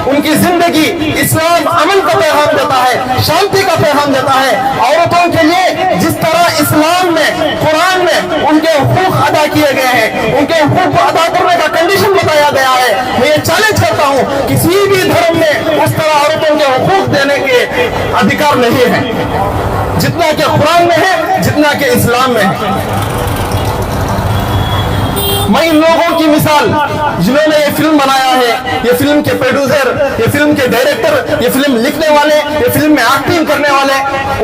उनकी जिंदगी इस्लाम अमन का पैगाम देता है, शांति का पैगाम देता है। औरतों के लिए जिस तरह इस्लाम में, कुरान में उनके हुकूक अदा किए गए हैं, उनके हुकूक को अदा करने का कंडीशन बताया गया है। मैं ये चैलेंज करता हूँ, किसी भी धर्म में उस तरह औरतों के हुकूक देने के अधिकार नहीं है जितना कि कुरान में है, जितना कि इस्लाम में है। मैं इन लोगों की मिसाल, जिन्होंने ये फिल्म बनाया है, ये फिल्म के प्रोड्यूसर, ये फिल्म के डायरेक्टर, ये फिल्म लिखने वाले, ये फिल्म में एक्टिंग करने वाले,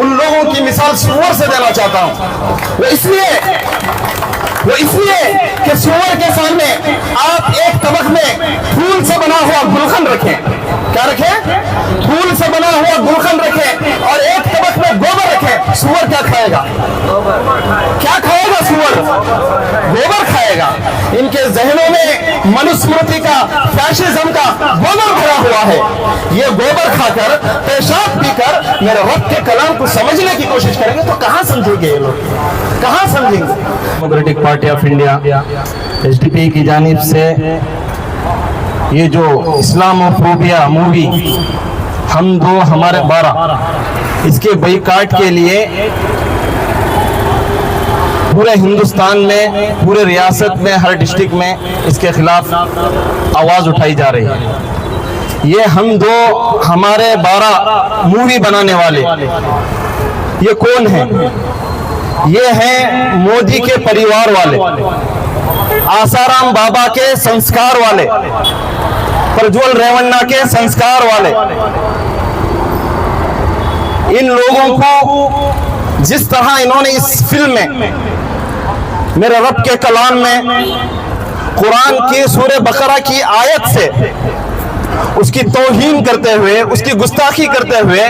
उन लोगों की मिसाल सुअर से देना चाहता हूं। वो इसलिए कि सुअर के सामने आप एक तबक में फूल से बना हुआ गुलखंड रखें। क्या रखें? फूल से बना हुआ गुलखंड रखें और एक तबक में गोबर रखें। सुअर क्या खाएगा? क्या खाएगा सुअर? गोबर खाएगा। इनके जहनों में मनुस्मृति का, फैशिज्म का गोबर भरा हुआ है। ये गोबर खाकर, पेशाब पीकर मेरे रब के कलाम को समझने की कोशिश करेंगे तो कहां समझेंगे ये लोग? कहां समझेंगे? Democratic party of India SDP की जानिब से ये जो इस्लामोफोबिया मूवी हम दो हमारे 12, इसके बाइकाट के लिए पूरे हिंदुस्तान में, पूरे रियासत में, हर डिस्ट्रिक्ट में इसके खिलाफ आवाज़ उठाई जा रही है। ये हम दो हमारे 12 मूवी बनाने वाले ये कौन हैं? ये हैं मोदी के परिवार वाले, आसाराम बाबा के संस्कार वाले, प्रज्वल रेवन्ना के संस्कार वाले। इन लोगों को जिस तरह इन्होंने इस फिल्म में मेरे रब के कलाम में कुरान की सूरह बकरा की आयत से उसकी तौहीन करते हुए, उसकी गुस्ताखी करते हुए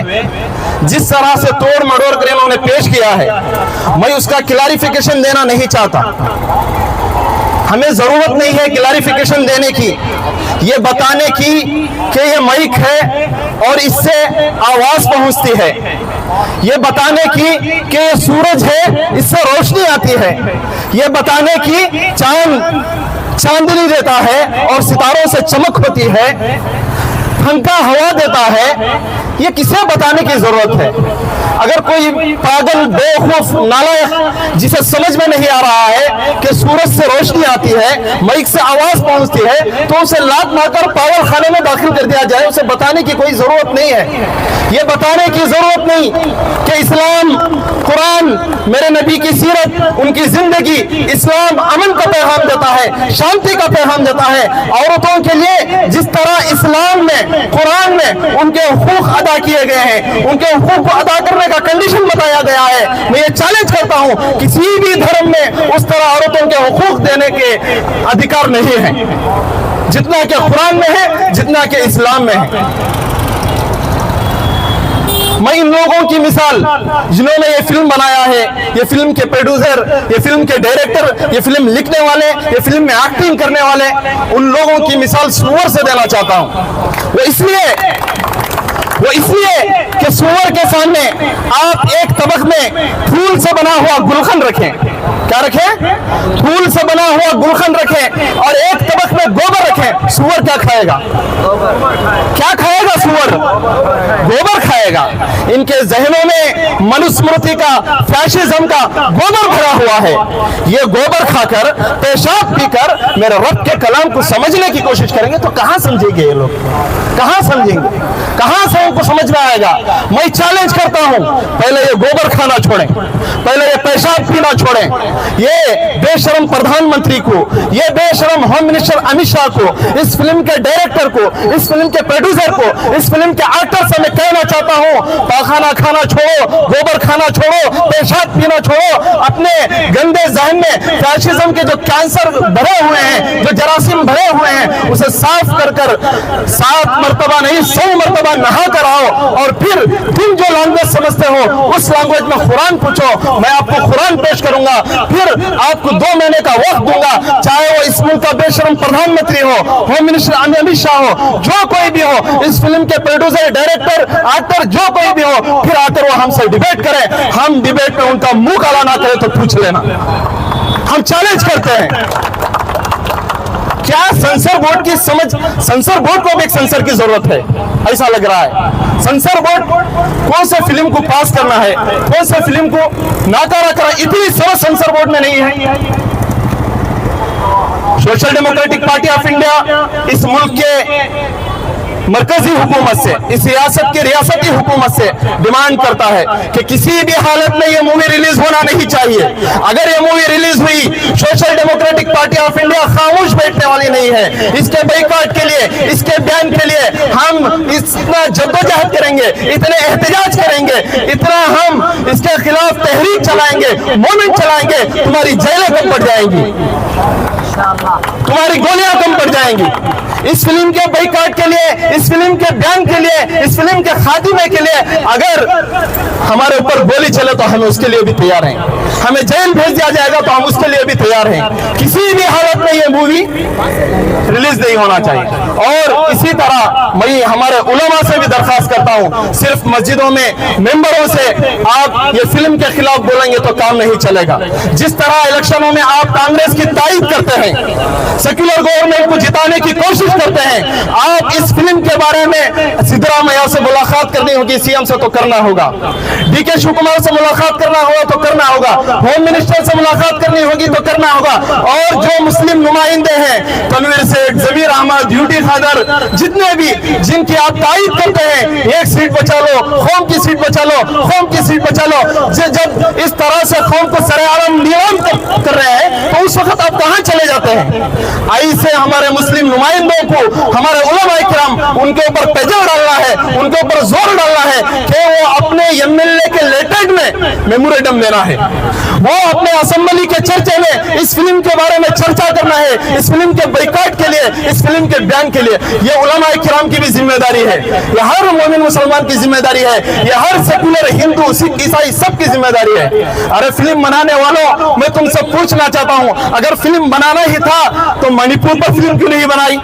जिस तरह से तोड़ मड़ोड़ कर इन्होंने पेश किया है, मैं उसका क्लैरिफिकेशन देना नहीं चाहता। हमें जरूरत नहीं है क्लैरिफिकेशन देने की, ये बताने की कि ये माइक है और इससे आवाज पहुंचती है, ये बताने की कि ये सूरज है, इससे रोशनी आती है, ये बताने की चांदनी देता है और सितारों से चमक होती है, ठंडा हवा देता है। ये किसे बताने की जरूरत है? अगर कोई पागल, बेवकूफ, नालायक जिसे समझ में नहीं आ रहा है कि सूरज से रोशनी आती है, माइक से आवाज पहुंचती है, तो उसे लात मारकर पागल खाने में दाखिल कर दिया जाए। उसे बताने की कोई जरूरत नहीं है। ये बताने की जरूरत नहीं कि इस्लाम, कुरान, मेरे नबी की सीरत, उनकी जिंदगी इस्लाम अमन का पैगाम देता है, शांति का पैगाम देता है। औरतों के लिए जिस तरह इस्लाम में, कुरान में उनके हुकूक अदा किए गए हैं, उनके हुकूक को अदा करने का कंडीशन बताया गया है। मैं ये चैलेंज करता हूं, किसी भी धर्म में उस तरह औरतों के हुकूक देने के अधिकार नहीं है जितना कि कुरान में है, जितना कि इस्लाम में है। मैं इन लोगों की मिसाल, जिन्होंने ये फिल्म बनाया है, ये फिल्म के प्रोड्यूसर, ये फिल्म के डायरेक्टर, ये फिल्म लिखने वाले, ये फिल्म में एक्टिंग करने वाले, उन लोगों की मिसाल सुअर से देना चाहता हूं। वो इसलिए कि सुअर के सामने आप एक तबक में फूल से बना हुआ गुलखंड रखें। क्या रखें? फूल से बना हुआ गुलखंड रखें और एक तबक में गोबर रखें। सुअर क्या खाएगा? क्या खाएगा सुअर? गोबर खाएगा। इनके जहनों में मनुस्मृति का, फैशिज्म का गोबर भरा हुआ है। ये गोबर खाकर, पेशाब पीकर मेरे रब के कलाम को समझने की कोशिश करेंगे तो कहां समझेंगे ये लोग? कहां समझेंगे? कहां से उनको समझ में आएगा? मैं चैलेंज करता हूं, पहले ये गोबर खाना छोड़ें, पहले ये पेशाब पीना छोड़ें। ये बेशरम प्रधानमंत्री को, ये बेशरम होम मिनिस्टर अमित शाह को, इस फिल्म के डायरेक्टर को, इस फिल्म के प्रोड्यूसर को, इस फिल्म के एक्टर से मैं कहना चाहता हूं, पाखाना खाना छोड़ो, गोबर खाना छोड़ो, पेशाब पीना छोड़ो। अपने गंदे जहन में फैशिज्म के जो कैंसर भरे हुए हैं, जो जरासीम भरे हुए हैं, उसे साफ कर 7 मरतबा नहीं 100 मरतबा नहा कर आओ और फिर तुम जो लैंग्वेज समझते हो उस लैंग्वेज में कुरान पूछो। मैं आपको कुरान पेश करूंगा, फिर आपको 2 महीने का वक्त दूंगा, चाहे वो इस मुल्क का बेशरम प्रधानमंत्री हो, होम मिनिस्टर अमित शाह हो, जो कोई भी हो, इस फिल्म के प्रोड्यूसर, डायरेक्टर, एक्टर जो कोई भी हो, फिर आकर वो हमसे डिबेट करें। हम डिबेट में उनका मुंह काला ना करें तो पूछ लेना। हम चैलेंज करते हैं, क्या क्या सेंसर बोर्ड की समझ, सेंसर बोर्ड को भी एक सेंसर की जरूरत है ऐसा लग रहा है। सेंसर बोर्ड कौन से फिल्म को पास करना है, कौन से फिल्म को नाकारा करा, इतनी समझ सेंसर बोर्ड में नहीं है। Social democratic party of India इस मुल्क के मरकजी हुकूमत से, इस रियासत की रियासती हुकूमत से डिमांड करता है कि किसी भी हालत में ये मूवी रिलीज होना नहीं चाहिए। अगर ये मूवी रिलीज हुई, social democratic party of India खामोश बैठने वाली नहीं है। इसके बाइकआउट के लिए, इसके बैन के लिए हम इतना जद्दोजहद करेंगे, इतने एहतजाज करेंगे, इतना हम इसके खिलाफ तहरीक चलाएंगे, मूवमेंट चलाएंगे, तुम्हारी जेलें कम पड़ जाएंगी, तुम्हारी गोलियां कम पड़ जाएंगी। इस फिल्म के बाइकआउट के लिए, इस फिल्म के बैन के लिए, इस फिल्म के खात्मे के लिए अगर हमारे ऊपर गोली चले तो हम उसके लिए भी तैयार हैं। हमें जेल भेज दिया जाएगा तो हम उसके लिए भी तैयार हैं। किसी भी हालत में ये मूवी रिलीज नहीं होना चाहिए। और इसी तरह मैं हमारे उलमा से भी दरखास्त करता हूं, सिर्फ मस्जिदों में मेंबरों से आप ये फिल्म के खिलाफ बोलेंगे तो काम नहीं चलेगा। जिस तरह इलेक्शनों में आप कांग्रेस की तारीफ करते हैं, सेक्युलर गवर्नमेंट को जिताने की कोशिश करते हैं, आप इस फिल्म के बारे में सिद्धरामैया से मुलाकात करनी होगी, सीएम से तो करना होगा, डीके शिवकुमार से मुलाकात करना होगा तो करना होगा, होम मिनिस्टर से मुलाकात करनी होगी तो करना होगा। और जो मुस्लिम नुमाइंदे हैं, तनवीर सेठ, जमीर अहमद, यूटी खादर, जितने भी जिनकी आप तारीफ करते हैं, एक सीट बचा लो, कौम की सीट बचा लो, कौम की सीट बचा लो, जब इस तरह से कौम को सरेआम नीलाम कर रहे हैं तो उस वक्त आप कहां चले जाते हैं? ऐसे हमारे मुस्लिम नुमाइंदों को हमारे उलमा इकराम उनके ऊपर प्रेशर डालना है, उनके ऊपर जोर डालना है कि वो अपने एमएलए के लेटेड में मेमोरेंडम देना है, वो अपने असेंबली के चर्चे में इस फिल्म के बारे में चर्चा करना है, इस फिल्म के बाइकआउट के लिए, इस फिल्म के बैन के लिए। ये उलमा इकराम की भी जिम्मेदारी है, ये हर मोमिन मुसलमान की जिम्मेदारी है, ये हर सेक्युलर हिंदू सिख ईसाई सबकी जिम्मेदारी है। अरे फिल्म बनाने वालों, मैं तुमसे पूछना चाहता हूं, अगर फिल्म बनाना ही था तो मणिपुर पर फिल्म क्यों नहीं बनाई?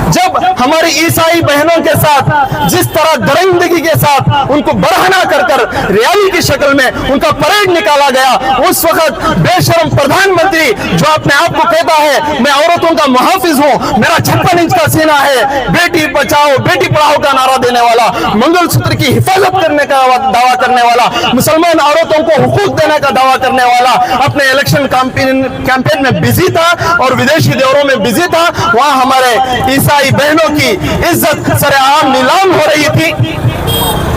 जब हमारी ईसाई बहनों के साथ जिस तरह दरिंदगी के साथ उनको बरहना कर कर रैली की शक्ल में उनका परेड निकाला गया, उस वक्त बेशरम प्रधानमंत्री जो अपने आप को कहता है मैं औरतों का मुहाफिज हूं, मेरा 56 इंच का सीना है, बेटी बचाओ बेटी पढ़ाओ का नारा देने वाला, मंगलसूत्र की हिफाजत करने का दावा करने वाला, मुसलमान औरतों को हुकूक देने का दावा करने वाला, अपने इलेक्शन कैंपेन में बिजी था और विदेशी दौरों में बिजी था। वहां हमारे ईसाई बहनों की इज्जत सरेआम नीलाम हो रही थी।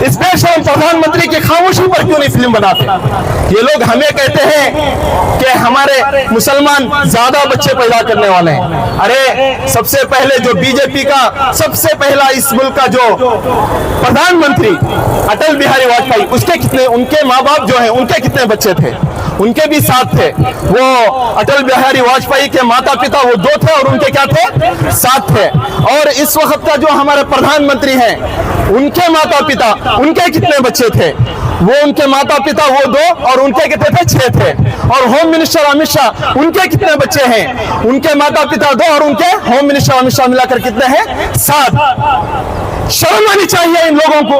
इस बेशरम प्रधानमंत्री की खामोशी पर क्यों नहीं फिल्म बनाते? ये लोग हमें कहते हैं कि हमारे मुसलमान ज्यादा बच्चे पैदा करने वाले हैं। अरे सबसे पहले जो बीजेपी का सबसे पहला इस मुल्क का जो प्रधानमंत्री अटल बिहारी वाजपेयी, उसके कितने, उनके माँ बाप जो हैं उनके कितने बच्चे थे? उनके भी 7 थे। वो अटल बिहारी वाजपेयी के माता पिता वो 2 थे और उनके क्या थे? 7 थे। और इस वक्त का जो हमारे प्रधानमंत्री हैं, उनके माता पिता, उनके कितने बच्चे थे? वो उनके माता पिता वो 2 और उनके कितने थे? 6 थे। और होम मिनिस्टर अमित शाह, उनके कितने बच्चे हैं? उनके माता पिता 2 और उनके होम मिनिस्टर अमित शाह मिलाकर कितने हैं? 7। शर्म आनी चाहिए इन लोगों को,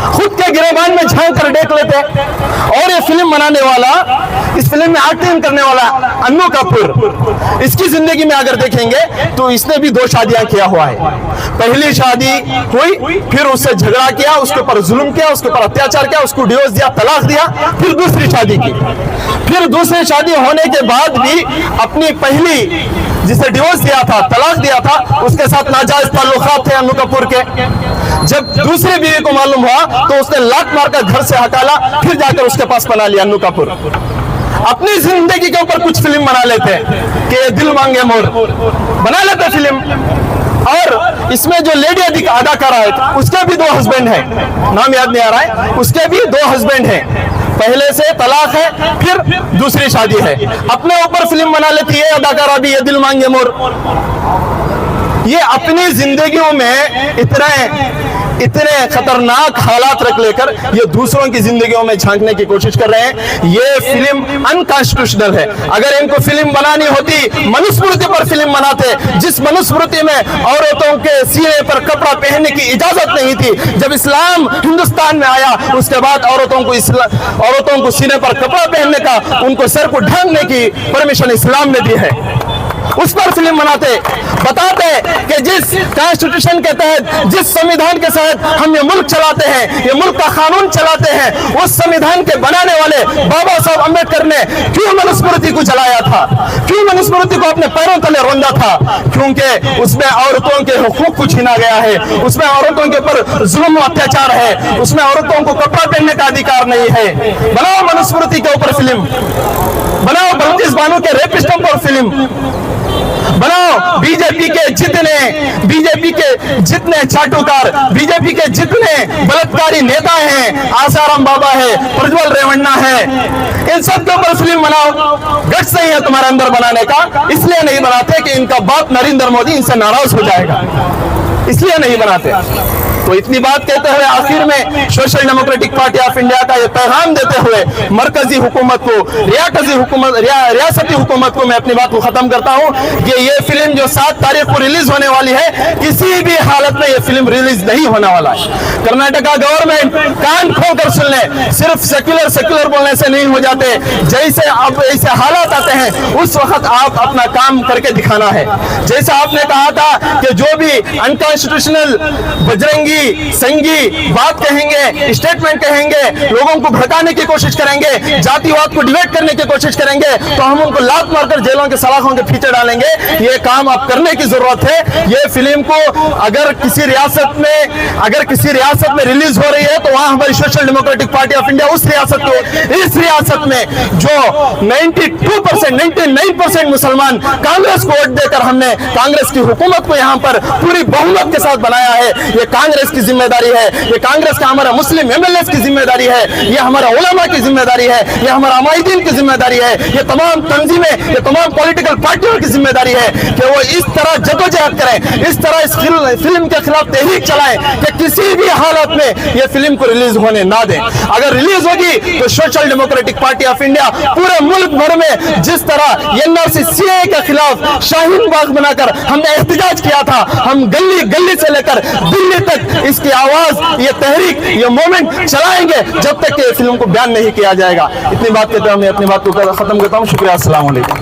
खुद के गिरेबान में झांक कर देख लेते। और ये फिल्म बनाने वाला, इस फिल्म में एक्टिंग करने वाला अन्नू कपूर, इसकी जिंदगी में अगर देखेंगे तो इसने भी 2 शादियां किया हुआ है। पहली शादी हुई, फिर उससे झगड़ा किया, उसके ऊपर जुल्म किया, उसके ऊपर अत्याचार किया, उसको डिवोर्स दिया, तलाक दिया, फिर दूसरी शादी की। फिर दूसरी शादी होने के बाद भी अपनी पहली जिसे डिवोर्स दिया था, तलाक दिया था, उसके साथ नाजायज ताल्लुकात थे अन्नू कपूर के। जब दूसरी बीवी को मालूम हुआ तो उसने लात मारकर घर से हकाला, फिर जाकर उसके पास बना लिया अन्नू कपूर। अपनी जिंदगी के ऊपर कुछ फिल्म बना लेते कि दिल मांगे मोर, बना लेते फिल्म। और इसमें जो लेडी अदाकारा है उसके भी 2 हस्बैंड हैं, नाम याद नहीं आ रहा है, उसके भी 2 हस्बैंड हैं, पहले से तलाक है, फिर दूसरी शादी है, अपने ऊपर फिल्म बना लेती है अदाकारा भी, ये दिल मांगे मोर। ये अपनी जिंदगियों में इतने खतरनाक हालात रख लेकर ये दूसरों की जिंदगियों में झांकने की कोशिश कर रहे हैं। ये फिल्म अनकॉन्स्टिट्यूशनल है। अगर इनको फिल्म बनानी होती, मनुस्मृति पर फिल्म बनाते, जिस मनुस्मृति में औरतों के सीने पर कपड़ा पहनने की इजाजत नहीं थी, जब इस्लाम हिंदुस्तान में आया उसके बाद औरतों को सीने पर कपड़ा पहनने का, उनको सर को ढांकने की परमिशन इस्लाम ने दी है। उस पर फिल्म बनाते, बताते कि जिस कॉन्स्टिट्यूशन के तहत, जिस संविधान के तहत हम ये मुल्क चलाते हैं, ये मुल्क का कानून चलाते हैं, उस संविधान के बनाने वाले बाबा साहब अम्बेडकर ने क्यों मनुस्मृति को जलाया था, क्यों मनुस्मृति को अपने पैरों तले रौंदा था? क्योंकि उसमें औरतों के हुकूक को छीना गया है, उसमें औरतों के ऊपर जुल्म अत्याचार है, उसमें औरतों को कपड़ा पहनने का अधिकार नहीं है। बनाओ मनुस्मृति के ऊपर फिल्म, बनाओ बल्किस बानो के रेपिस्टों पर फिल्म, बनाओ बीजेपी के जितने चाटुकार, बीजेपी के जितने बलात्कारी नेता हैं, आसाराम बाबा है, प्रज्वल रेवन्ना है, इन सब के ऊपर फिल्म बनाओ। गट्स नहीं है तुम्हारे अंदर बनाने का, इसलिए नहीं बनाते कि इनका बाप नरेंद्र मोदी इनसे नाराज हो जाएगा, इसलिए नहीं बनाते। तो इतनी बात कहते हुए आखिर में social democratic party of India का ये पैगाम देते हुए मरकजी हुकूमत को, रियासती हुकूमत को मैं अपनी बात को खत्म करता हूं कि ये फिल्म जो 7 तारीख को रिलीज होने वाली है, किसी भी हालत में ये फिल्म रिलीज नहीं होने वाला है। कर्नाटका गवर्नमेंट कान खोलकर सुन ले, सिर्फ सेक्युलर बोलने से नहीं हो जाते, जैसे अब ऐसे हालात आते हैं उस वक्त आप अपना काम करके दिखाना है। जैसे आपने कहा था कि जो भी अनकॉन्स्टिट्यूशनल बजरंगी संघी बात कहेंगे, स्टेटमेंट कहेंगे, लोगों को भड़काने की कोशिश करेंगे, जातिवाद को डिबेट करने की कोशिश करेंगे, तो हम उनको लात मारकर जेलों के सलाखों के पीछे डालेंगे। ये काम आप करने की जरूरत है। ये फिल्म को अगर किसी रियासत में रिलीज हो रही है तो वहां हमारी social democratic party of India इस रियासत में जो 99% मुसलमान कांग्रेस को वोट देकर हमने कांग्रेस की हुकूमत को यहां पर पूरी बहुमत के साथ बनाया है, ये कांग्रेस की जिम्मेदारी है, ये कांग्रेस का हमारा मुस्लिम एमएलएस की जिम्मेदारी है, ये हमारा उलमा की जिम्मेदारी है, ये हमारा अमाइदीन की जिम्मेदारी है, ये तमाम तंजीमें, ये तमाम पॉलिटिकल पार्टियों की जिम्मेदारी है कि वो इस तरह जदोजहद करें, इस तरह इस फिल्म के खिलाफ तहरीक चलाएं कि किसी भी हालत में ये फिल्म को रिलीज होने ना दें। अगर रिलीज होगी तो social democratic party of India पूरे मुल्क भर में जिस तरह एनआरसी सीए के खिलाफ शाहीन बाग बनाकर हमने एहतजाज किया था, हम गली गली से लेकर दिल्ली तक इसकी आवाज, ये तहरीक, ये मूवमेंट चलाएंगे जब तक कि फिल्म को बैन नहीं किया जाएगा। इतनी बात कहते हुए मैं अपनी बात को खत्म करता हूँ। शुक्रिया, अस्सलाम वालेकुम।